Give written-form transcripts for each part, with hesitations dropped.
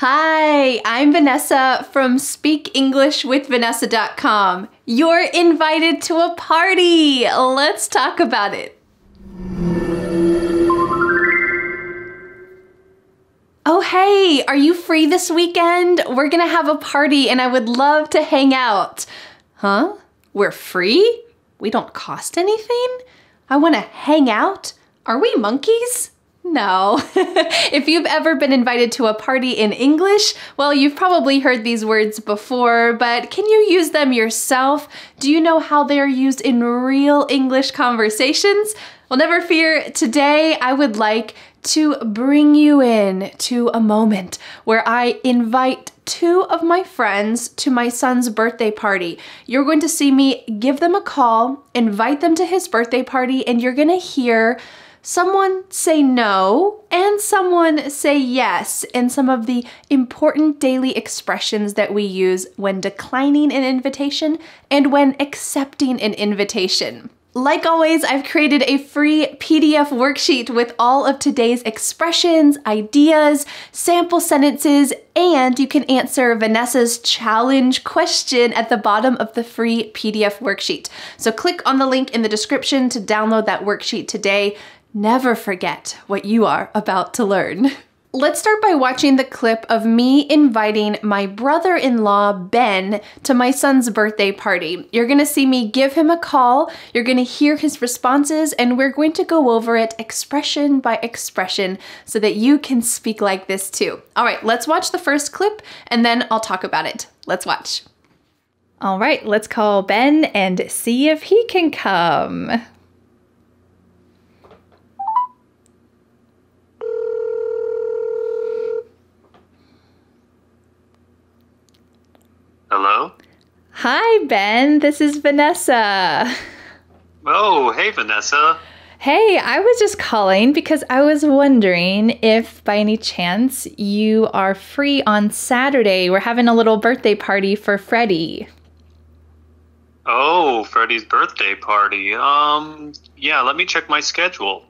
Hi, I'm Vanessa from SpeakEnglishWithVanessa.com. You're invited to a party. Let's talk about it. Oh, hey, are you free this weekend? We're gonna have a party and I would love to hang out. Huh? We're free? We don't cost anything? I wanna hang out? Are we monkeys? No. If you've ever been invited to a party in English, well, you've probably heard these words before, but can you use them yourself? Do you know how they're used in real English conversations? Well, never fear. Today, I would like to bring you in to a moment where I invite two of my friends to my son's birthday party. You're going to see me give them a call, invite them to his birthday party, and you're going to hear someone say no and someone say yes in some of the important daily expressions that we use when declining an invitation and when accepting an invitation. Like always, I've created a free PDF worksheet with all of today's expressions, ideas, sample sentences, and you can answer Vanessa's challenge question at the bottom of the free PDF worksheet. So click on the link in the description to download that worksheet today. Never forget what you are about to learn. Let's start by watching the clip of me inviting my brother-in-law, Ben, to my son's birthday party. You're gonna see me give him a call, you're gonna hear his responses, and we're going to go over it expression by expression so that you can speak like this too. All right, let's watch the first clip and then I'll talk about it. Let's watch. All right, let's call Ben and see if he can come. Hello? Hi, Ben. This is Vanessa. Oh, hey, Vanessa. Hey, I was just calling because I was wondering if by any chance you are free on Saturday. We're having a little birthday party for Freddie. Oh, Freddie's birthday party. Yeah, let me check my schedule.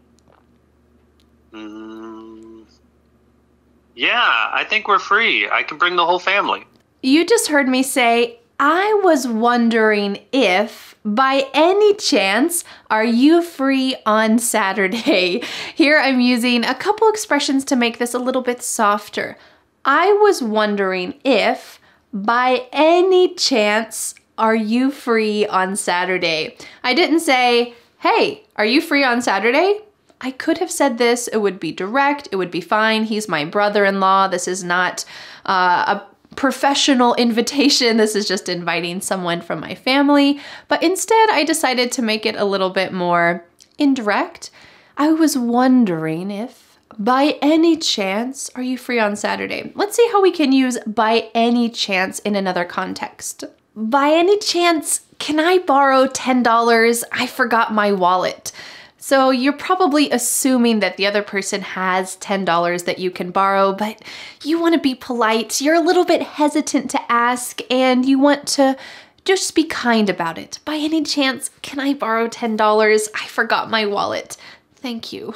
Yeah, I think we're free. I can bring the whole family. You just heard me say, I was wondering if, by any chance, are you free on Saturday? Here I'm using a couple expressions to make this a little bit softer. I was wondering if, by any chance, are you free on Saturday? I didn't say, hey, are you free on Saturday? I could have said this, it would be direct, it would be fine. He's my brother-in-law. This is not a professional invitation. This is just inviting someone from my family. But instead, I decided to make it a little bit more indirect. I was wondering if, by any chance, are you free on Saturday? Let's see how we can use by any chance in another context. By any chance, can I borrow $10? I forgot my wallet. So you're probably assuming that the other person has $10 that you can borrow, but you want to be polite. You're a little bit hesitant to ask and you want to just be kind about it. By any chance, can I borrow $10? I forgot my wallet. Thank you.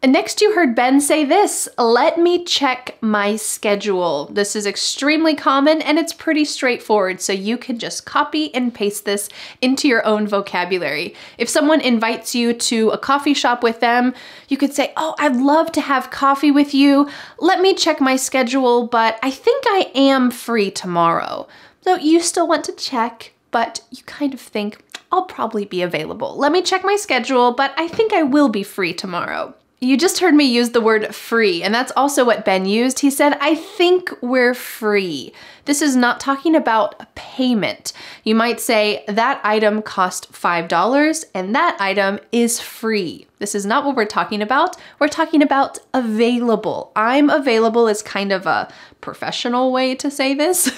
And next you heard Ben say this, let me check my schedule. This is extremely common and it's pretty straightforward, so you can just copy and paste this into your own vocabulary. If someone invites you to a coffee shop with them, you could say, oh, I'd love to have coffee with you. Let me check my schedule, but I think I am free tomorrow. So you still want to check, but you kind of think, I'll probably be available. Let me check my schedule, but I think I will be free tomorrow. You just heard me use the word free, and that's also what Ben used. He said, I think we're free. This is not talking about payment. You might say, that item cost $5 and that item is free. This is not what we're talking about. We're talking about available. I'm available is kind of a professional way to say this,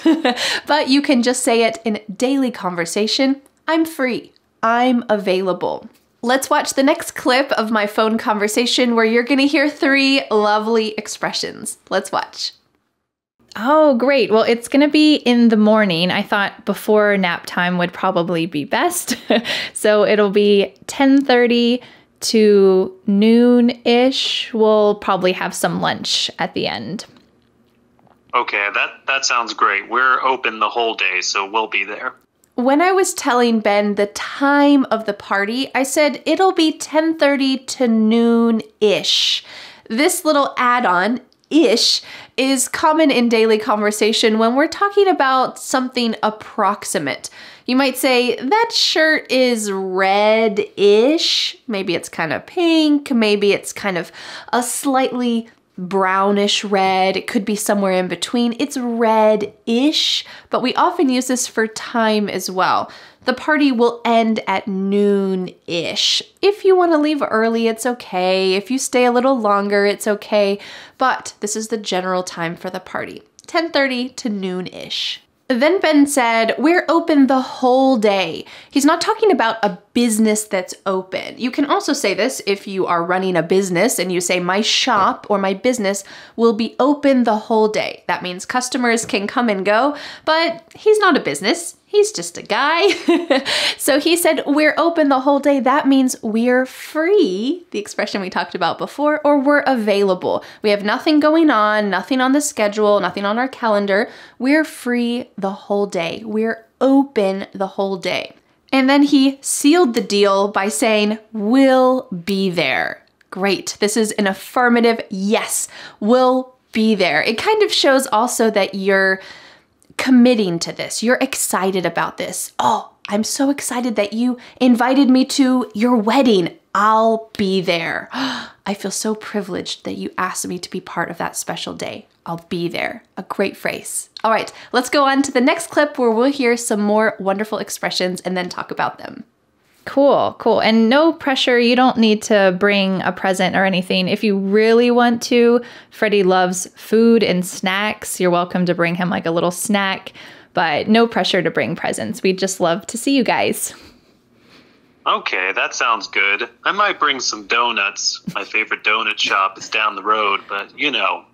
but you can just say it in daily conversation. I'm free. I'm available. Let's watch the next clip of my phone conversation where you're gonna hear 3 lovely expressions. Let's watch. Oh, great. Well, it's gonna be in the morning. I thought before nap time would probably be best. So it'll be 10:30 to noon-ish. We'll probably have some lunch at the end. Okay, that sounds great. We're open the whole day, so we'll be there. When I was telling Ben the time of the party, I said it'll be 10:30 to noon-ish. This little add-on, ish, is common in daily conversation when we're talking about something approximate. You might say, that shirt is red-ish. Maybe it's kind of pink. Maybe it's kind of a slightly brownish red. It could be somewhere in between. It's red-ish, but we often use this for time as well. The party will end at noon-ish. If you want to leave early, it's okay. If you stay a little longer, it's okay. But this is the general time for the party, 10:30 to noon-ish. Then Ben said, we're open the whole day. He's not talking about a business that's open. You can also say this if you are running a business and you say, my shop or my business will be open the whole day. That means customers can come and go, but he's not a business. He's just a guy. So he said, we're open the whole day. That means we're free, the expression we talked about before, or we're available. We have nothing going on, nothing on the schedule, nothing on our calendar. We're free the whole day. We're open the whole day. And then he sealed the deal by saying, we'll be there. Great. This is an affirmative yes, we'll be there. It kind of shows also that you're committing to this. You're excited about this. Oh, I'm so excited that you invited me to your wedding. I'll be there. I feel so privileged that you asked me to be part of that special day. I'll be there. A great phrase. All right, let's go on to the next clip where we'll hear some more wonderful expressions and then talk about them. Cool, cool. And no pressure. You don't need to bring a present or anything. If you really want to, Freddie loves food and snacks. You're welcome to bring him like a little snack, but no pressure to bring presents. We'd just love to see you guys. Okay, that sounds good. I might bring some donuts. My favorite donut shop is down the road, but you know.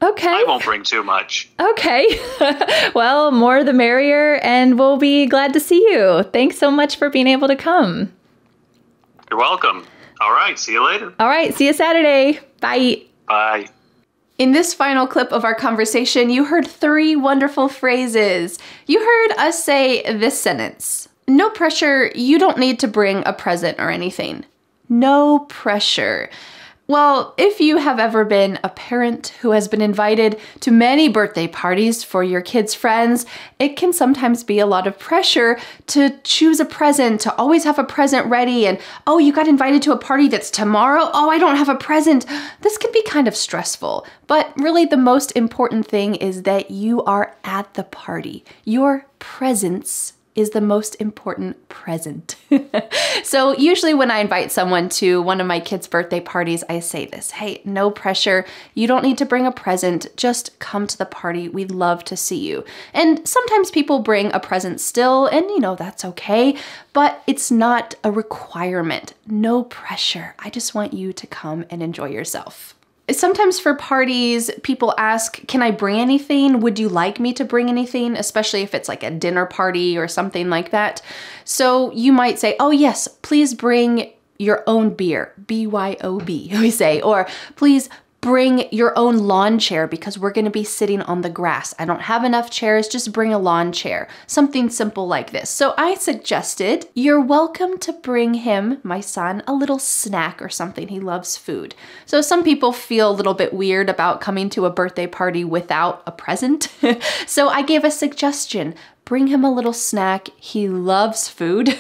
Okay. I won't bring too much. Okay. Well, more the merrier, and we'll be glad to see you. Thanks so much for being able to come. You're welcome. All right, see you later. All right, see you Saturday. Bye. Bye. In this final clip of our conversation, you heard 3 wonderful phrases. You heard us say this sentence. No pressure, you don't need to bring a present or anything. No pressure. Well, if you have ever been a parent who has been invited to many birthday parties for your kids' friends, it can sometimes be a lot of pressure to choose a present, to always have a present ready, and oh, you got invited to a party that's tomorrow? Oh, I don't have a present. This can be kind of stressful, but really the most important thing is that you are at the party. Your presence is the most important present. So usually when I invite someone to one of my kids' birthday parties, I say this, hey, no pressure. You don't need to bring a present. Just come to the party. We'd love to see you. And sometimes people bring a present still, and you know, that's okay, but it's not a requirement. No pressure. I just want you to come and enjoy yourself. Sometimes for parties, people ask, can I bring anything? Would you like me to bring anything? Especially if it's like a dinner party or something like that. So you might say, oh yes, please bring your own beer, BYOB, we say, or please bring your own lawn chair because we're going to be sitting on the grass. I don't have enough chairs, just bring a lawn chair. Something simple like this. So I suggested you're welcome to bring him, my son, a little snack or something. He loves food. So some people feel a little bit weird about coming to a birthday party without a present. So I gave a suggestion. Bring him a little snack. He loves food.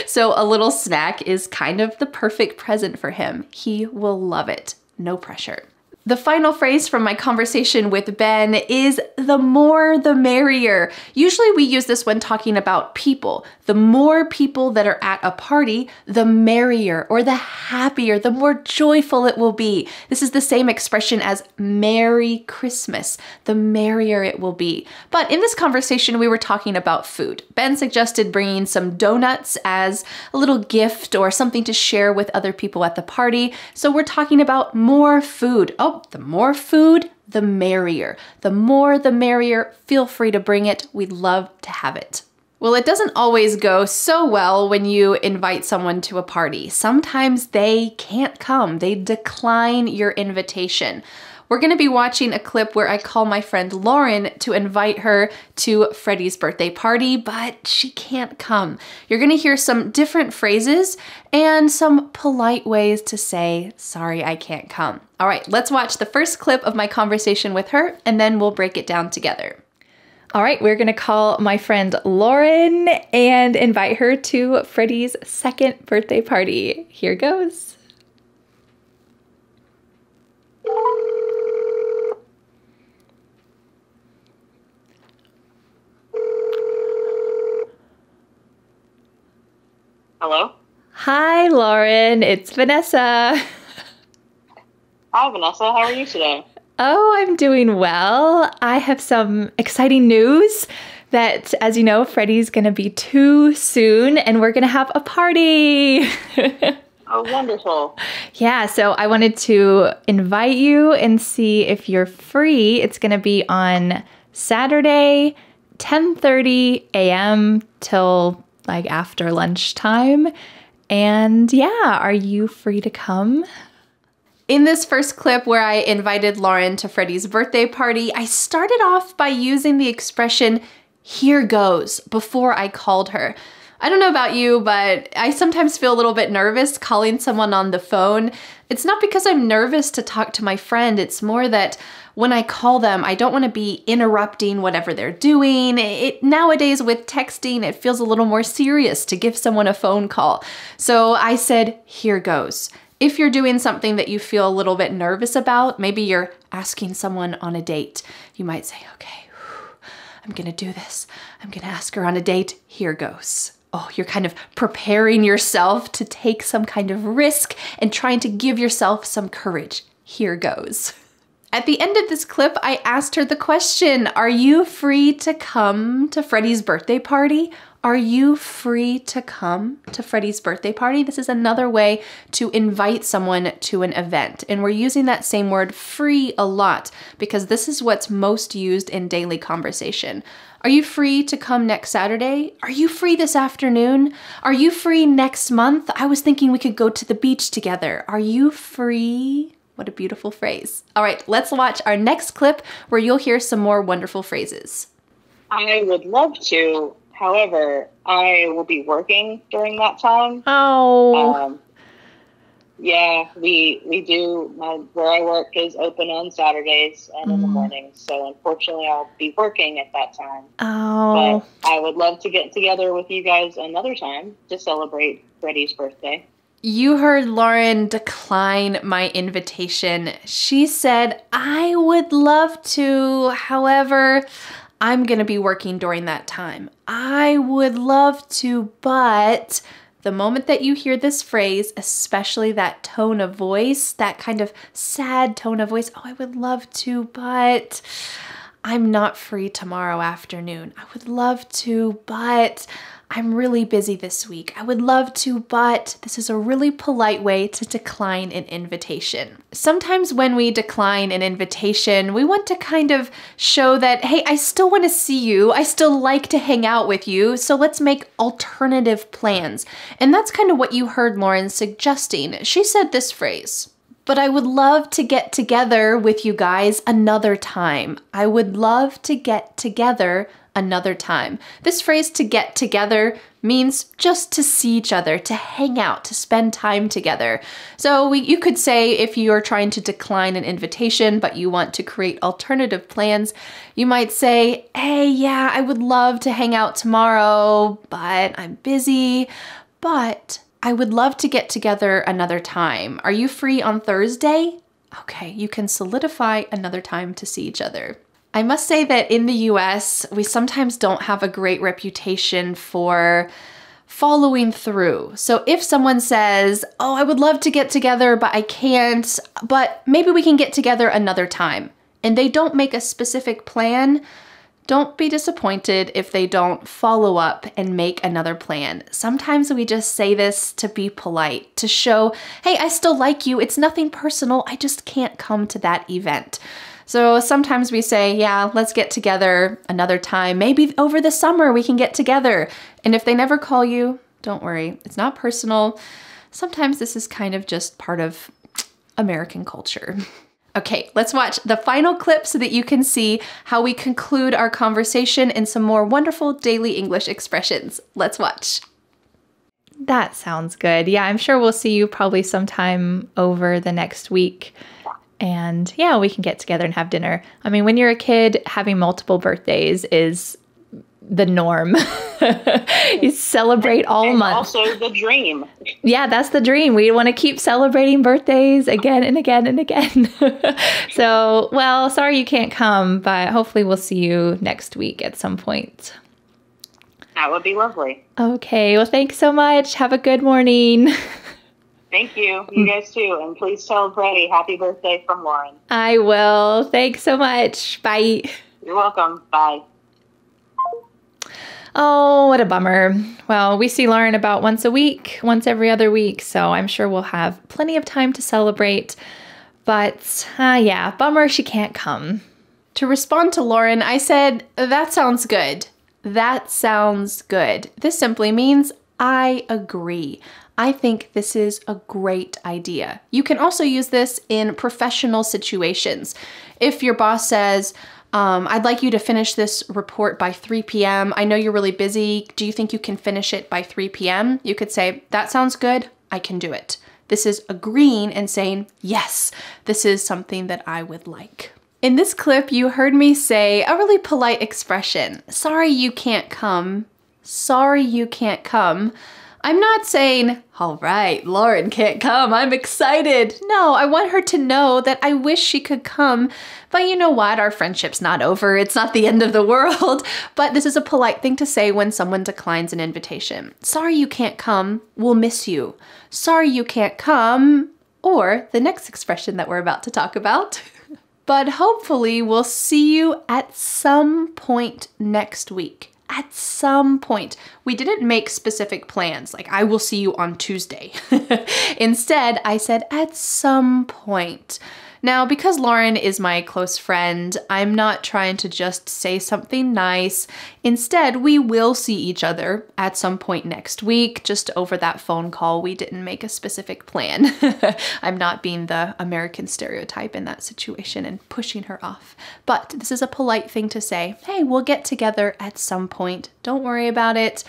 So a little snack is kind of the perfect present for him. He will love it. No pressure. The final phrase from my conversation with Ben is the more the merrier. Usually we use this when talking about people. The more people that are at a party, the merrier or the happier, the more joyful it will be. This is the same expression as Merry Christmas. The merrier it will be. But in this conversation, we were talking about food. Ben suggested bringing some donuts as a little gift or something to share with other people at the party. So we're talking about more food. Oh, the more food, the merrier. The more the merrier. Feel free to bring it. We'd love to have it. Well, it doesn't always go so well when you invite someone to a party. Sometimes they can't come. They decline your invitation. We're going to be watching a clip where I call my friend Lauren to invite her to Freddie's birthday party, but she can't come. You're going to hear some different phrases and some polite ways to say, sorry, I can't come. All right, let's watch the first clip of my conversation with her, and then we'll break it down together. All right, we're gonna call my friend Lauren and invite her to Freddie's second birthday party. Here goes. Hello? Hi, Lauren, it's Vanessa. Hi, Vanessa. How are you today? Oh, I'm doing well. I have some exciting news that, as you know, Freddie's gonna be 2 soon and we're gonna have a party. Oh, wonderful. Yeah, so I wanted to invite you and see if you're free. It's gonna be on Saturday, 10:30 a.m. till like after lunchtime. And yeah, are you free to come? In this first clip where I invited Lauren to Freddie's birthday party, I started off by using the expression, here goes, before I called her. I don't know about you, but I sometimes feel a little bit nervous calling someone on the phone. It's not because I'm nervous to talk to my friend, it's more that when I call them, I don't want to be interrupting whatever they're doing. Nowadays with texting, it feels a little more serious to give someone a phone call. So I said, here goes. If you're doing something that you feel a little bit nervous about, maybe you're asking someone on a date, you might say, okay, I'm gonna do this. I'm gonna ask her on a date. Here goes. Oh, you're kind of preparing yourself to take some kind of risk and trying to give yourself some courage. Here goes. At the end of this clip, I asked her the question, are you free to come to Freddie's birthday party? Are you free to come to Freddie's birthday party? This is another way to invite someone to an event. And we're using that same word free a lot because this is what's most used in daily conversation. Are you free to come next Saturday? Are you free this afternoon? Are you free next month? I was thinking we could go to the beach together. Are you free? What a beautiful phrase. All right, let's watch our next clip where you'll hear some more wonderful phrases. I would love to. However, I will be working during that time. Oh. Yeah, we do. Where I work is open on Saturdays and in the mornings. So unfortunately, I'll be working at that time. Oh. But I would love to get together with you guys another time to celebrate Freddie's birthday. You heard Lauren decline my invitation. She said, I would love to, however, I'm gonna be working during that time. I would love to, but the moment that you hear this phrase, especially that tone of voice, that kind of sad tone of voice, oh, I would love to, but I'm not free tomorrow afternoon. I would love to, but I'm really busy this week. I would love to, but this is a really polite way to decline an invitation. Sometimes when we decline an invitation, we want to kind of show that, hey, I still want to see you. I still like to hang out with you. So let's make alternative plans. And that's kind of what you heard Lauren suggesting. She said this phrase, but I would love to get together with you guys another time. I would love to get together another time. This phrase, to get together, means just to see each other, to hang out, to spend time together. So you could say if you're trying to decline an invitation, but you want to create alternative plans, you might say, hey, yeah, I would love to hang out tomorrow, but I'm busy, but I would love to get together another time. Are you free on Thursday? Okay, you can solidify another time to see each other. I must say that in the US, we sometimes don't have a great reputation for following through. So if someone says, oh, I would love to get together, but I can't, but maybe we can get together another time, and they don't make a specific plan, don't be disappointed if they don't follow up and make another plan. Sometimes we just say this to be polite, to show, hey, I still like you. It's nothing personal. I just can't come to that event. So sometimes we say, yeah, let's get together another time. Maybe over the summer we can get together. And if they never call you, don't worry. It's not personal. Sometimes this is kind of just part of American culture. Okay, let's watch the final clip so that you can see how we conclude our conversation in some more wonderful daily English expressions. Let's watch. That sounds good. Yeah, I'm sure we'll see you probably sometime over the next week. And yeah, we can get together and have dinner. I mean, when you're a kid, having multiple birthdays is the norm. You celebrate all month. Also the dream. Yeah, that's the dream. We want to keep celebrating birthdays again and again and again. So, well, sorry you can't come, but hopefully we'll see you next week at some point. That would be lovely. Okay, well, thanks so much. Have a good morning. Thank you. You guys too. And please tell Freddie happy birthday from Lauren. I will. Thanks so much. Bye. You're welcome. Bye. Oh, what a bummer. Well, we see Lauren about once a week, once every other week, so I'm sure we'll have plenty of time to celebrate. But yeah, bummer she can't come. To respond to Lauren, I said, that sounds good. That sounds good. This simply means I agree. I think this is a great idea. You can also use this in professional situations. If your boss says, I'd like you to finish this report by 3 p.m. I know you're really busy. Do you think you can finish it by 3 p.m.? You could say, that sounds good. I can do it. This is agreeing and saying, yes, this is something that I would like. In this clip, you heard me say a really polite expression. Sorry you can't come. Sorry you can't come. I'm not saying, all right, Lauren can't come, I'm excited. No, I want her to know that I wish she could come, but you know what, our friendship's not over, it's not the end of the world. But this is a polite thing to say when someone declines an invitation. Sorry you can't come, we'll miss you. Sorry you can't come, or the next expression that we're about to talk about. But hopefully we'll see you at some point next week. At some point. We didn't make specific plans, like I will see you on Tuesday. Instead, I said at some point. Now, because Lauren is my close friend, I'm not trying to just say something nice. Instead, we will see each other at some point next week, just over that phone call. We didn't make a specific plan. I'm not being the American stereotype in that situation and pushing her off. But this is a polite thing to say. Hey, we'll get together at some point. Don't worry about it.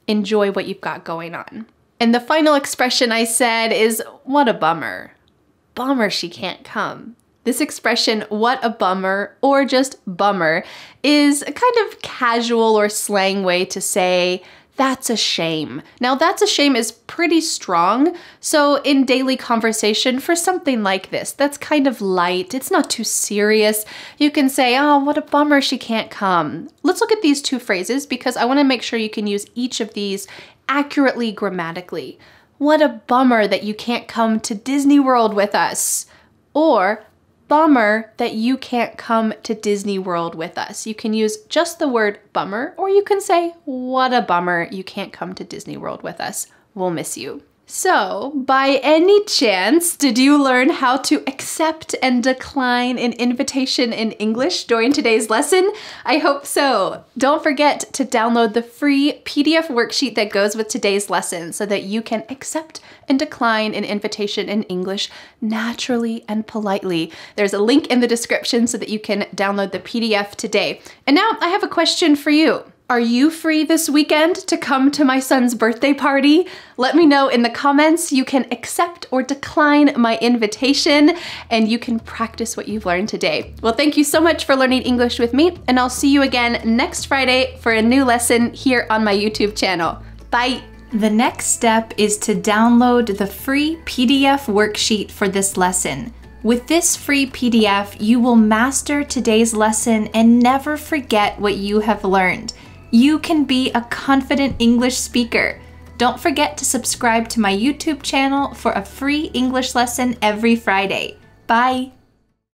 Enjoy what you've got going on. And the final expression I said is, what a bummer. Bummer she can't come. This expression, what a bummer, or just bummer, is a kind of casual or slang way to say, that's a shame. Now, that's a shame is pretty strong, so in daily conversation for something like this, that's kind of light, it's not too serious, you can say, oh, what a bummer she can't come. Let's look at these two phrases because I want to make sure you can use each of these accurately grammatically. What a bummer that you can't come to Disney World with us. Or, bummer that you can't come to Disney World with us. You can use just the word bummer, or you can say, what a bummer you can't come to Disney World with us. We'll miss you. So, by any chance, did you learn how to accept and decline an invitation in English during today's lesson? I hope so. Don't forget to download the free PDF worksheet that goes with today's lesson so that you can accept and decline an invitation in English naturally and politely. There's a link in the description so that you can download the PDF today. And now I have a question for you. Are you free this weekend to come to my son's birthday party? Let me know in the comments. You can accept or decline my invitation and you can practice what you've learned today. Well, thank you so much for learning English with me, and I'll see you again next Friday for a new lesson here on my YouTube channel. Bye! The next step is to download the free PDF worksheet for this lesson. With this free PDF, you will master today's lesson and never forget what you have learned. You can be a confident English speaker. Don't forget to subscribe to my YouTube channel for a free English lesson every Friday. Bye!